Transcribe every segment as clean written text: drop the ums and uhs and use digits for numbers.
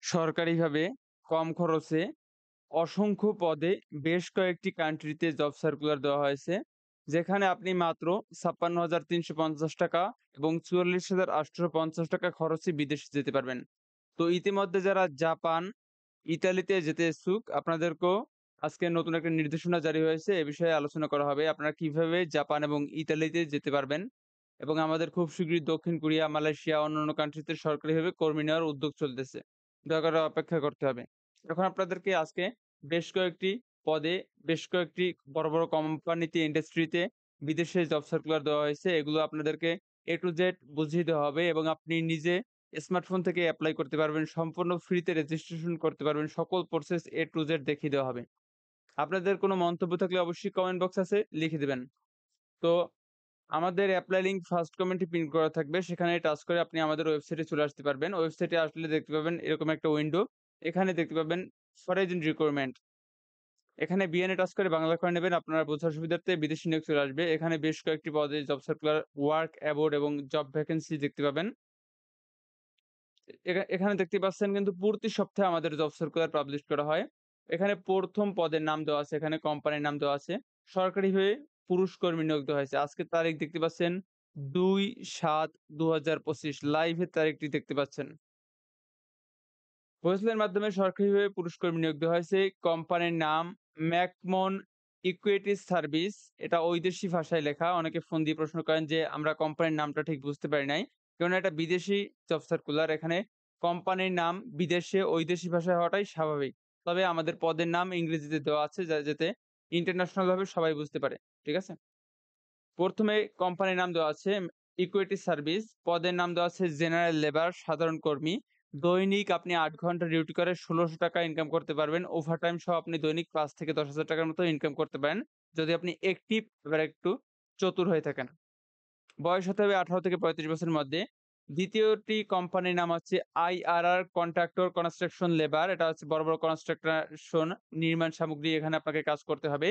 সরকারিভাবে কম খরচে অসংখ্য পদে বেশ কয়েকটি কান্ট্রিতে জব সার্কুলার দেওয়া হয়েছে। যেখানে আপনি মাত্র ৳৫৬,৩৫০ এবং ৳৪৪,৮৫০ খরচে বিদেশে যেতে পারবেন। তো ইতিমধ্যে যারা জাপান, ইতালিতে যেতে ইচ্ছুক আপনাদেরকেও আজকে নতুন একটা নির্দেশনা জারি হয়েছে। এ বিষয়ে আলোচনা করা হবে। আপনারা কিভাবে জাপান এবং ইতালিতে যেতে পারবেন এবং আমাদের খুব শীঘ্রই দক্ষিণ কোরিয়া, মালয়েশিয়া অন্যান্য কান্ট্রিতে সরকারিভাবে কর্মী নেওয়ার উদ্যোগ চলতেছে। দয়া করে অপেক্ষা করতে হবে। এখন আপনাদেরকে আজকে বেশ কয়েকটি পদে বেশ কয়েকটি বড়, বড় কোম্পানিতে ইন্ডাস্ট্রিতে বিদেশে জব সার্কুলার দেওয়া হয়েছে। এগুলো আপনাদেরকে A to Z বুঝিয়ে দেওয়া হবে এবং আপনি নিজে স্মার্টফোন থেকে এপ্লাই করতে পারবেন। সম্পূর্ণ ফ্রিতে রেজিস্ট্রেশন করতে পারবেন। সকল প্রসেস A to Z দেখিয়ে দেওয়া হবে। আপনাদের কোনো মন্তব্য থাকলে অবশ্যই কমেন্ট বক্স আছে লিখে দিবেন। তো আমাদের এপ্লাই লিংক ফার্স্ট কমেন্টে পিন করা থাকবে। সেখানে টাচ করে আপনি আমাদের ওয়েবসাইটে চলে আসতে পারবেন। ওয়েবসাইটে আসলে দেখতে পাবেন এরকম একটা উইন্ডো। এখানে দেখতে পাবেন ফরেন রিক্রুটমেন্ট। এখানে বিএনএ টাচ করে বাংলা করে নেবেন। আপনার বোঝার সুবিধার্থে বিদেশি নিয়োগ চলে আসবে। এখানে বেশ কয়েকটি পদে জব সার্কুলার, ওয়ার্ক অ্যাবোর্ড এবং জব ভ্যাকেন্সি দেখতে পাবেন। এখানে দেখতে পাচ্ছেন কিন্তু প্রতি সপ্তাহে আমাদের জব সার্কুলার পাবলিশ করা হয়। এখানে ১ম পদের নাম দেওয়া আছে, এখানে কোম্পানির নাম দেওয়া আছে। সরকারিভাবে পুরুষ কর্মী নিয়োগ দেওয়া হয়েছে। আজকের তারিখ দেখতে পাচ্ছেন ২/৭/২০২৫ লাইভের তারিখটি দেখতে পাচ্ছেন। প্রপোজালের মাধ্যমে সরকারিভাবে পুরুষ কর্মী নিয়োগ দেওয়া হয়েছে। কোম্পানির নাম ম্যাকমোন ইকুইটিস সার্ভিস। এটা ঐদেশী ভাষায় লেখা। অনেকে ফোন দিয়ে প্রশ্ন করেন যে, আমরা কোম্পানির নামটা ঠিক বুঝতে পারি নাই। কেননা এটা বিদেশি জব সার্কুলার। এখানে কোম্পানির নাম বিদেশে ঐদেশী ভাষায় হওয়াটাই স্বাভাবিক। তবে আমাদের পদের নাম ইংরেজিতে দেওয়া আছে যাতে ইন্টারন্যাশনাল ভাবে সবাই বুঝতে পারে। ঠিক আছে? ১ম এ কোম্পানির নাম দেওয়া আছে ইকুইটি সার্ভিস। পদের নাম দেওয়া আছে জেনারেল লেবার সাধারণ কর্মী। দৈনিক আপনি ৮ ঘন্টা ডিউটি করে ৳১৬০০ ইনকাম করতে পারবেন। ওভারটাইম সহ আপনি দৈনিক ৳৫,০০০ থেকে ৳১০,০০০ র মতো ইনকাম করতে পারেন। যদি আপনি অ্যাক্টিভ এবার একটু চতুর হয়ে থাকেন। বয়স হতে হবে ১৮ থেকে ৩৫ বছরের মধ্যে। ২য় কোম্পানির নাম হচ্ছে আইআরআর কন্ট্রাক্টর কনস্ট্রাকশন লেবার। এটা হচ্ছে বড়, বড় কনস্ট্রাকশন নির্মাণ সামগ্রী এখানে আপনাকে কাজ করতে হবে।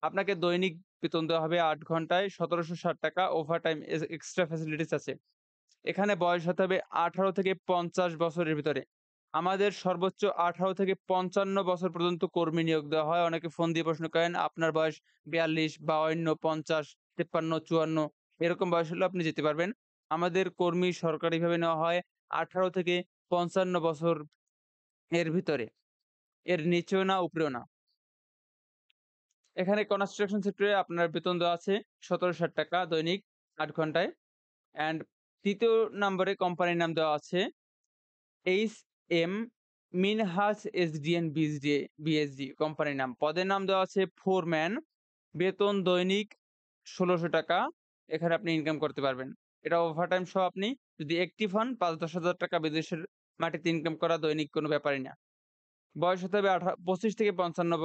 আপনাকে দৈনিক বেতন দেওয়া হবে ৮ ঘন্টায় ৳১৭৬০ ওভারটাইম এক্সট্রা ফ্যাসিলিটিস আছে। এখানে বয়স হতে হবে ১৮ থেকে ৫০ বছরের ভিতরে। আমাদের সর্বোচ্চ ১৮ থেকে ৫৫ বছর পর্যন্ত কর্মী নিয়োগ দেওয়া হয়। অনেকে ফোন দিয়ে প্রশ্ন করেন, আপনার বয়স ৪২, ৫২, ৫০, ৫৩, ৫৪ এরকম বয়স হলেও আপনি যেতে পারবেন। আমাদের কর্মী সরকারিভাবে নেওয়া হয় ১৮ থেকে ৫৫ বছর এর ভিতরে। এর নিচেও না, উপরেও না। এখানে কনস্ট্রাকশন সেক্টরে আপনার বেতন দেওয়া আছে ৳১৭৬০ দৈনিক ৮ ঘন্টায়। অ্যান্ড ৩য় নম্বরে কোম্পানির নাম দেওয়া আছে এইচএম মিনহাজ এসডিএন বিএসডি কোম্পানির নাম। পদের নাম দেওয়া আছে ফোরম্যান। বেতন দৈনিক ৳১৬০০। এখানে আপনি ইনকাম করতে পারবেন। এটা ওভারটাইম সহ আপনি যদি অ্যাক্টিভ হন ৳৫,০০০-১০,০০০ বিদেশের মাটিতে ইনকাম করা দৈনিক কোনো ব্যাপারই না। বয়স হতে হবে ২৫ থেকে ৫৫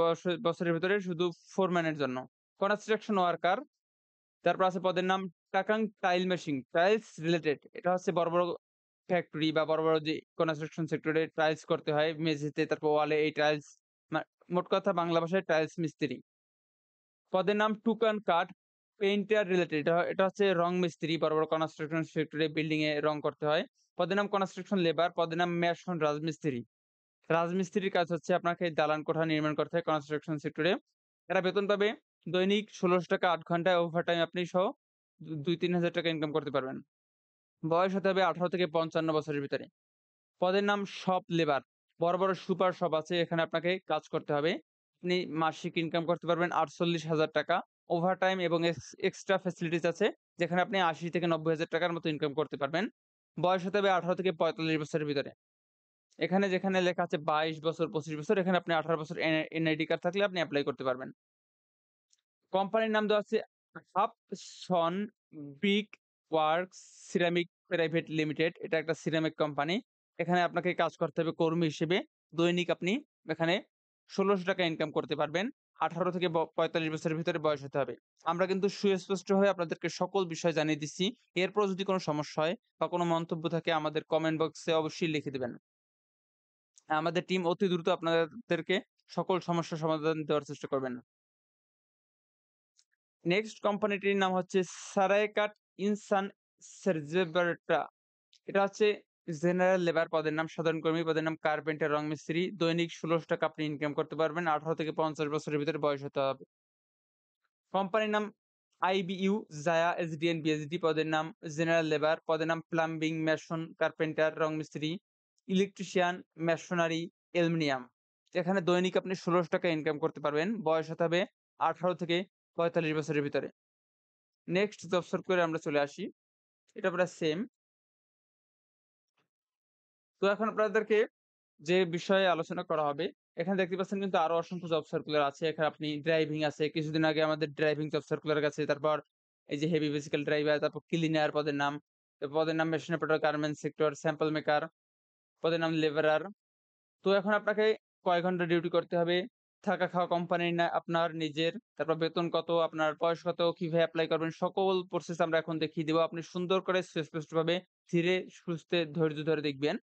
বছরের ভেতরে শুধু ফোরম্যানের জন্য। কনস্ট্রাকশন ওয়ার্কার তারপর আছে পদের নাম টাকাং টাইল মেশিন, টাইলস রিলেটেড। এটা হচ্ছে বড়, বড় ফ্যাক্টরি বা বড়, বড় যে কনস্ট্রাকশন সেক্টরে টাইলস করতে হয় মেঝেতে তারপর ওয়ালে এই টাইলস মা মোট কথা বাংলা ভাষায় টাইলস মিস্ত্রি। পদের নাম টুকান কাঠ পেইন্টার রিলেটেড। এটা হচ্ছে রং মিস্ত্রি। বড়, বড় কনস্ট্রাকশন সেক্টরে বিল্ডিং এ রং করতে হয়। পদের নাম কনস্ট্রাকশন লেবার, পদের নাম মেসন রাজমিস্ত্রি। রাজমিস্ত্রির কাজ হচ্ছে আপনাকে দালান কোঠা নির্মাণ করতে হয় কনস্ট্রাকশন সেক্টরে। এরা বেতন পাবে দৈনিক ৳১৬০০ ৮ ঘন্টায় ওভারটাইম আপনি সহ ২-৩ হাজার টাকা ইনকাম করতে পারবেন। বয়স হতে হবে ১৮ থেকে ৫৫ বছরের ভিতরে। পদের নাম শপ লেবার। বড়, বড় সুপার শপ আছে এখানে আপনাকে কাজ করতে হবে। আপনি মাসিক ইনকাম করতে পারবেন ৳৪৮,০০০। ওভারটাইম এবং এক্সট্রা ফ্যাসিলিটিস আছে যেখানে আপনি ৮০ থেকে ৳৯০,০০০ র মতো ইনকাম করতে পারবেন। বয়স হতে হবে ১৮ থেকে ৪৫ বছরের ভিতরে। এখানে যেখানে লেখা আছে ২২ বছর, ২৫ বছর এখানে আপনি ১৮ বছর এনআইডি কার্ড থাকলে আপনি এপ্লাই করতে পারবেন। কোম্পানির নাম দেওয়া আছে Hobson brick works ceramic private limited. এটা একটা সিরামিক কোম্পানি। এখানে আপনাকে কাজ করতে হবে কর্মী হিসেবে। দৈনিক আপনি এখানে ৳১৬০০ ইনকাম করতে পারবেন। ১৮ থেকে ৪৫ বছরের ভিতরে বয়স হতে হবে। আমরা কিন্তু সুস্পষ্ট হয়ে আপনাদেরকে সকল বিষয় জানিয়ে দিচ্ছি। এরপরও যদি কোনো সমস্যা হয় বা কোনো মন্তব্য থাকে আমাদের কমেন্ট বক্সে অবশ্যই লিখে দিবেন। আমাদের টিম অতি দ্রুত আপনাদেরকে সকল সমস্যার সমাধান দেওয়ার চেষ্টা করবেন। নেক্সট কোম্পানিটির নাম হচ্ছে সারাইকাট ইনসান সেরজেবার্টা। এটা হচ্ছে জেনারেল লেবার পদের নাম সাধারণ কর্মী, পদের নাম কার্পেন্টার, রং মিস্ত্রি। দৈনিক ৳১৬০০ আপনি ইনকাম করতে পারবেন। ১৮ থেকে ৫০ বছরের ভিতরে বয়স হতে হবে। কোম্পানির নাম আইবিইউ, জায়া, এসডিএন, বিএসডি। পদের নাম জেনারেল লেবার, পদের নাম প্লাম্বিং, মেসন, কার্পেন্টার, রং মিস্ত্রি, ইলেকট্রিশিয়ান, মেসোনারি, অ্যালুমিনিয়াম। এখানে দৈনিক আপনি ৳১৬০০ ইনকাম করতে পারবেন। বয়স হতে হবে ১৮ থেকে ৪৫ বছরের ভিতরে। নেক্সট জব সার্কুলারে আমরা চলে আসি। এটা প্রায় সেম। তো এখন আপনাদেরকে যে বিষয়ে আলোচনা করা হবে, এখানে দেখতে পাচ্ছেন কিন্তু আরো অসংখ্য জব সার্কুলার আছে। এখানে আপনি ড্রাইভিং আছে। কিছুদিন আগে আমাদের ড্রাইভিং জব সার্কুলার গেছে। তারপর এই যে হেভি ভেহিকল ড্রাইভার, তারপর ক্লিনার পদের নাম, পদের নাম machine operator, garments sector, sample maker, পদের নাম লেবারার। তো এখন আপনাকে কয় ঘন্টা ডিউটি করতে হবে, থাকা খাওয়া কোম্পানির না আপনার নিজের, তারপর বেতন কত, আপনার বয়স কত, কিভাবে এপ্লাই করবেন সকল প্রসেস আমরা এখন দেখিয়ে দিব। আপনি সুন্দর করে সুস্পষ্টভাবে ধীরে সুস্থে ধৈর্য ধরে দেখবেন।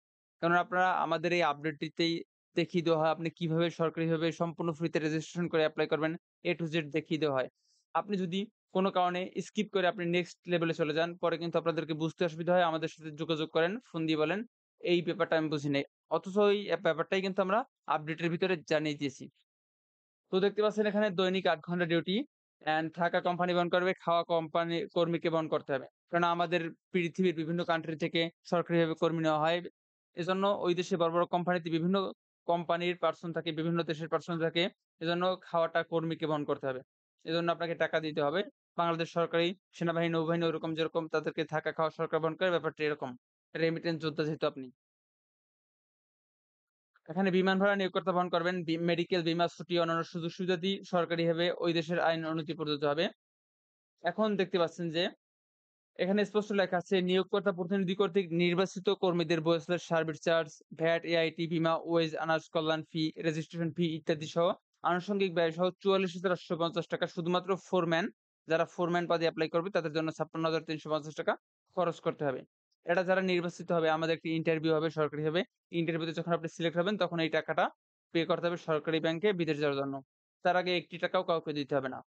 কারণ আপনারা আমাদের এই আপডেটটিতেই দেখিয়ে দেওয়া হয় আপনি কিভাবে সরকারিভাবে সম্পূর্ণ ফ্রিতে রেজিস্ট্রেশন করে এপ্লাই করবেন। A to Z দেখিয়ে দেওয়া হয়। আপনি যদি কোন কারণে স্কিপ করে আপনি নেক্সট লেভেলে চলে যান, পরে কিন্তু আপনাদেরকে বুঝতে অসুবিধা হয়। আমাদের সাথে যোগাযোগ করেন, ফোন দিয়ে বলেন, "এই ব্যাপারটা আমি বুঝি নাই।" অথচ ওই ব্যাপারটাই কিন্তু আমরা আপডেটের ভিতরে জানিয়ে দিয়েছি। তো দেখতে পাচ্ছেন এখানে দৈনিক ৮ ঘন্টা ডিউটি অ্যান্ড থাকা কোম্পানি বহন করবে, খাওয়া কোম্পানি কর্মীকে বহন করতে হবে। কারণ আমাদের পৃথিবীর বিভিন্ন কান্ট্রি থেকে সরকারিভাবে কর্মী নেওয়া হয়। এজন্য ওই দেশে বড়, বড় কোম্পানিতে বিভিন্ন কোম্পানির পার্সন থাকে, বিভিন্ন দেশের পার্সন থাকে। এজন্য খাওয়াটা কর্মীকে বহন করতে হবে। এজন্য আপনাকে টাকা দিতে হবে। বাংলাদেশ সরকারি, সেনাবাহিনী, নৌবাহিনী ওরকম যেরকম তাদেরকে থাকা খাওয়া সরকার বহন করে ব্যাপারটা এরকম। রেমিটেন্স যোদ্ধা যেহেতু আপনি। এখানে বিমান ভাড়া নিয়োগকর্তা বহন করবেন। মেডিকেল বীমা, ছুটি, অন্যান্য সুযোগ সুবিধাদি সরকারিভাবে ওই দেশের আইন অনুযায়ী প্রযোজ্য হবে। এখন দেখতে পাচ্ছেন যে এখানে স্পষ্ট লেখা আছে নিয়োগকর্তা প্রতিনিধি কর্তৃক নির্বাচিত কর্মীদের বয়সের সার্ভিস চার্জ, ভ্যাট, এআইটি, বীমা, ওয়েজ, আনাস কল্যাণ ফি, রেজিস্ট্রেশন ফি ইত্যাদি সহ আনুষঙ্গিক ব্যয় সহ ৳৪৪,৮৫০ শুধুমাত্র ফোরম্যান, যারা ফোরম্যান পদে এপ্লাই করবে তাদের জন্য ৳৫৬,৩৫০ খরচ করতে হবে। এটা যারা নির্বাচিত হবে আমাদের একটি ইন্টারভিউ হবে সরকারিভাবে। ইন্টারভিউতে যখন আপনি সিলেক্ট হবেন তখন এই টাকাটা পে করতে হবে সরকারি ব্যাংকে বিদেশ যাওয়ার জন্য। তার আগে ৳১ টাকাও কাউকে দিতে হবে না।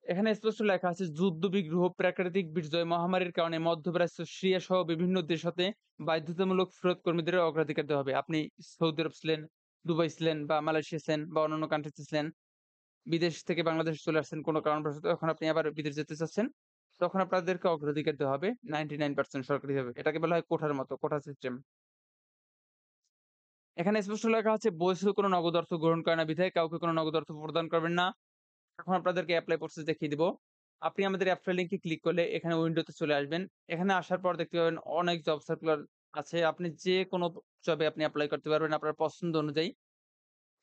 এখানে স্পষ্ট লেখা আছে যুদ্ধ-বিগ্রহ, প্রাকৃতিক বিপর্যয়, মহামারীর কারণে মধ্যপ্রাচ্য, সিরিয়া সহ বিভিন্ন দেশ হতে বাধ্যতামূলক ফেরত কর্মীদের অগ্রাধিকার দেওয়া হবে। আপনি সৌদি আরব ছিলেন, দুবাই ছিলেন বা মালয়েশিয়া ছিলেন বা অন্যান্য কান্ট্রিতে ছিলেন। বিদেশ থেকে বাংলাদেশে চলে আসছেন কোন কারণবশত এখন আপনি আবার বিদেশ যেতে চাচ্ছেন। তখন আপনাদেরকে অগ্রাধিকার দেওয়া হবে 99% সরকারিভাবে। এটাকে বলা হয় কোঠার মতো, কোঠা সিস্টেম। এখানে স্পষ্ট লেখা আছে বৈধ কোনো নগদ অর্থ গ্রহণ করে না বিধায় কাউকে কোনো নগদ অর্থ প্রদান করবেন না। এখন আপনাদেরকে এপ্লাই প্রসেস দেখিয়ে দিব। আপনি আমাদের অ্যাপ্লাই লিংকে ক্লিক করলে এখানে উইন্ডোতে চলে আসবেন। এখানে আসার পর দেখতে পাবেন অনেক জব সার্কুলার আছে। আপনি যেকোনো জবে আপনি এপ্লাই করতে পারবেন আপনার পছন্দ অনুযায়ী।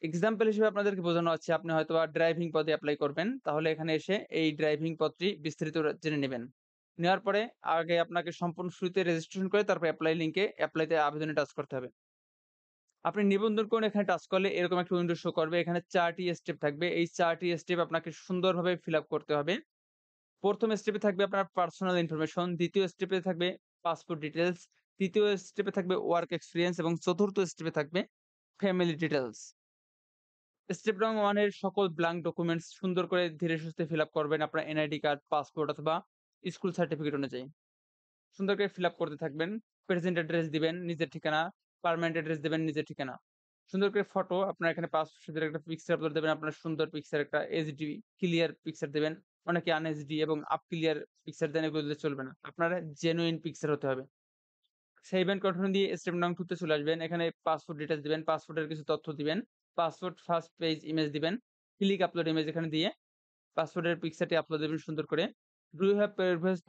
এক্সাম্পল হিসেবে আপনাদেরকে বোঝানো হচ্ছে আপনি হয়তোবা ড্রাইভিং পদে এপ্লাই করবেন। তাহলে এখানে এসে এই ড্রাইভিং পদটি বিস্তারিত জেনে নিবেন। নেওয়ার পরে আগে আপনাকে সম্পূর্ণ ফ্রিতে রেজিস্ট্রেশন করে তারপর এপ্লাই লিংকে এপ্লাইতে আবেদনে টাচ করতে হবে। আপনি নিবন্ধন করুন এখানে টাচ করলে এরকম একটা উইন্ডো শো করবে। এখানে ৪ টি স্টেপ থাকবে। এই ৪ টি স্টেপ আপনাকে সুন্দরভাবে ফিল আপ করতে হবে। ১ম স্টেপে থাকবে আপনার পার্সোনাল ইনফরমেশন, ২য় স্টেপে থাকবে পাসপোর্ট ডিটেইলস, ৩য় স্টেপে থাকবে ওয়ার্ক এক্সপেরিয়েন্স এবং ৪র্থ স্টেপে থাকবে ফ্যামিলি ডিটেইলস। স্টেপ নং 1 এর সকল ব্ল্যাংক ডকুমেন্টস সুন্দর করে ধীরে সুস্থে ফিল আপ করবেন আপনার এনআইডি কার্ড, পাসপোর্ট অথবা স্কুল সার্টিফিকেট অনুযায়ী। সুন্দর করে ফিল আপ করতে থাকবেন। প্রেজেন্ট অ্যাড্রেস দিবেন, নিজের ঠিকানা। পার্মানেন্ট অ্যাড্রেস দিবেন, নিজের ঠিকানা। সুন্দর করে ফটো আপনার এখানে পাসপোর্ট সাইজের একটা পিকচার আপলোড দিবেন। আপনার সুন্দর পিকচার একটা এইচডি ক্লিয়ার পিকচার দিবেন। অনেকে আনএইচডি এবং আপ ক্লিয়ার পিকচার দেন এগুলো দিলে চলবে না। আপনার জেনুইন পিকচার হতে হবে। সেভ এন্ড কন্টিনিউ দিয়ে স্টেপ নং 2 তে চলে আসবেন। এখানে পাসপোর্ট ডিটেইলস দিবেন। পাসপোর্টের কিছু তথ্য দিবেন। পাসপোর্ট ফার্স্ট পেজ ইমেজ দিবেন। ক্লিক আপলোড ইমেজ এখানে দিয়ে পাসপোর্টের পিকচারটি আপলোড দিবেন সুন্দর করে। Do you have previous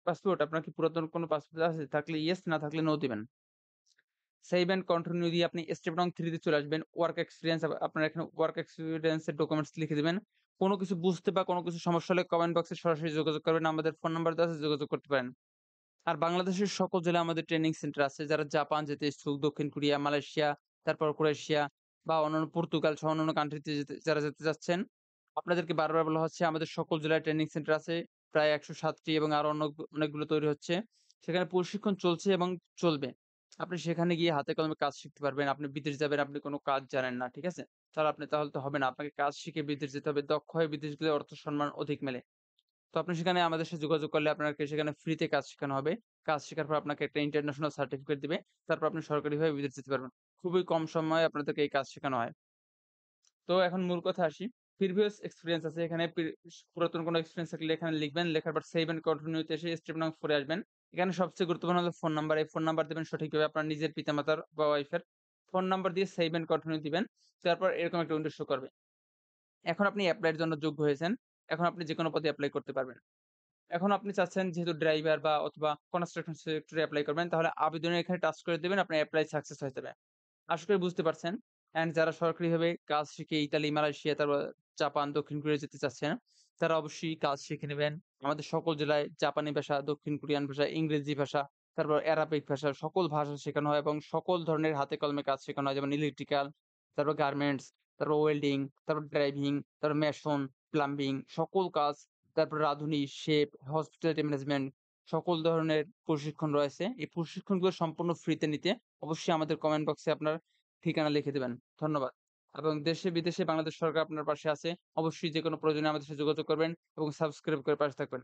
passport? আপনার কি পুরাতন কোনো পাসপোর্ট আছে? থাকলে ইয়েস, না থাকলে নো দিবেন। সেভ অ্যান্ড কন্টিনিউ দিয়ে আপনি স্টেপ নং 3 তে চলে আসবেন। ওয়ার্ক এক্সপেরিয়েন্স আপনার এখানে ওয়ার্ক এক্সপেরিয়েন্স এর ডকুমেন্টস লিখে দিবেন। কোন কিছু বুঝতে বা কোন কিছু সমস্যা হলে কমেন্ট বক্সে সরাসরি যোগাযোগ করবেন। আমাদের ফোন নাম্বার দেওয়া আছে যোগাযোগ করতে পারেন। আর বাংলাদেশের সকল জেলায় আমাদের ট্রেনিং সেন্টার আছে। যারা জাপান যেতে ইচ্ছুক, দক্ষিণ কোরিয়া, মালয়েশিয়া, তারপর ক্রোয়েশিয়া বা অন্যান্য পর্তুগাল সহ অন্যান্য কান্ট্রিতে যারা যেতে চাচ্ছেন, আপনাদেরকে বারবার বলা হচ্ছে আমাদের সকল জেলায় ট্রেনিং সেন্টার আছে। প্রায় ১০৭ টি এবং আরো অনেকগুলো তৈরি হচ্ছে। সেখানে প্রশিক্ষণ চলছে এবং চলবে। আপনি সেখানে গিয়ে হাতে কলমে কাজ শিখতে পারবেন। আপনি বিদেশ যাবেন, আপনি কোন কাজ জানেন না। ঠিক আছে? তাহলে তো হবে না। আপনাকে কাজ শিখে বিদেশ যেতে হবে। দক্ষ হয়ে বিদেশ গেলে অর্থ সম্মান অধিক মেলে। তো আপনি সেখানে আমাদের সাথে যোগাযোগ করলে আপনাকে সেখানে ফ্রিতে কাজ শেখানো হবে। কাজ শেখার পর আপনাকে একটা ইন্টারন্যাশনাল সার্টিফিকেট দিবে। তারপর আপনি সরকারিভাবে বিদেশ যেতে পারবেন। খুবই কম সময়ে আপনাদেরকে এই কাজ শেখানো হয়। তো এখন মূল কথা আসি। প্রিভিয়াস এক্সপেরিয়েন্স আছে এখানে পুরাতন কোনো এক্সপেরিয়েন্স থাকলে এখানে লিখবেন। লেখার পর সেভ এন্ড কন্টিনিউ তে এসে স্টেপ নং 4 এ আসবেন। এখানে সবচেয়ে গুরুত্বপূর্ণ হলো ফোন নাম্বার। এই ফোন নাম্বার দিবেন সঠিকভাবে আপনার নিজের পিতামাতার বা ওয়াইফের। ফোন নাম্বার দিয়ে সেভ এন্ড কন্টিনিউ দিবেন। তারপর এরকম একটা উইন্ডো শো করবে। এখন আপনি এপ্লাই এর জন্য যোগ্য হয়েছেন। এখন আপনি যেকোনো পদে এপ্লাই করতে পারবেন। এখন আপনি চাচ্ছেন যেহেতু ড্রাইভার বা অথবা কনস্ট্রাকশন সেক্টরে এপ্লাই করবেন তাহলে আবেদনের এখানে টাচ করে দিবেন আপনার এপ্লাই সাকসেস হয়ে যাবে। আশা করি বুঝতে পারছেন। অ্যান্ড যারা সরকারিভাবে কাজ শিখে ইতালি, মালয়েশিয়া, তারপর জাপান, দক্ষিণ কোরিয়া যেতে চাচ্ছেন, তারা অবশ্যই কাজ শিখে নিবেন। আমাদের সকল জেলায় জাপানি ভাষা, দক্ষিণ কোরিয়ান ভাষা, ইংরেজি ভাষা, তারপর অ্যারাবিক ভাষা সকল ভাষা শেখানো হয় এবং সকল ধরনের হাতে কলমে কাজ শেখানো হয়। যেমন ইলেকট্রিক্যাল, তারপর গার্মেন্টস, তারপর ওয়েল্ডিং, তারপর ড্রাইভিং, তারপর মেশন, প্লাম্বিং সকল কাজ, তারপর রাঁধুনি, শেফ, হসপিটালিটি ম্যানেজমেন্ট সকল ধরনের প্রশিক্ষণ রয়েছে। এই প্রশিক্ষণগুলো সম্পূর্ণ ফ্রিতে নিতে অবশ্যই আমাদের কমেন্ট বক্সে আপনার ঠিকানা লিখে দিবেন। ধন্যবাদ। এবং দেশে বিদেশে বাংলাদেশ সরকার আপনার পাশে আছে। অবশ্যই যেকোনো প্রয়োজনে আমাদের সাথে যোগাযোগ করবেন এবং সাবস্ক্রাইব করে পাশে থাকবেন।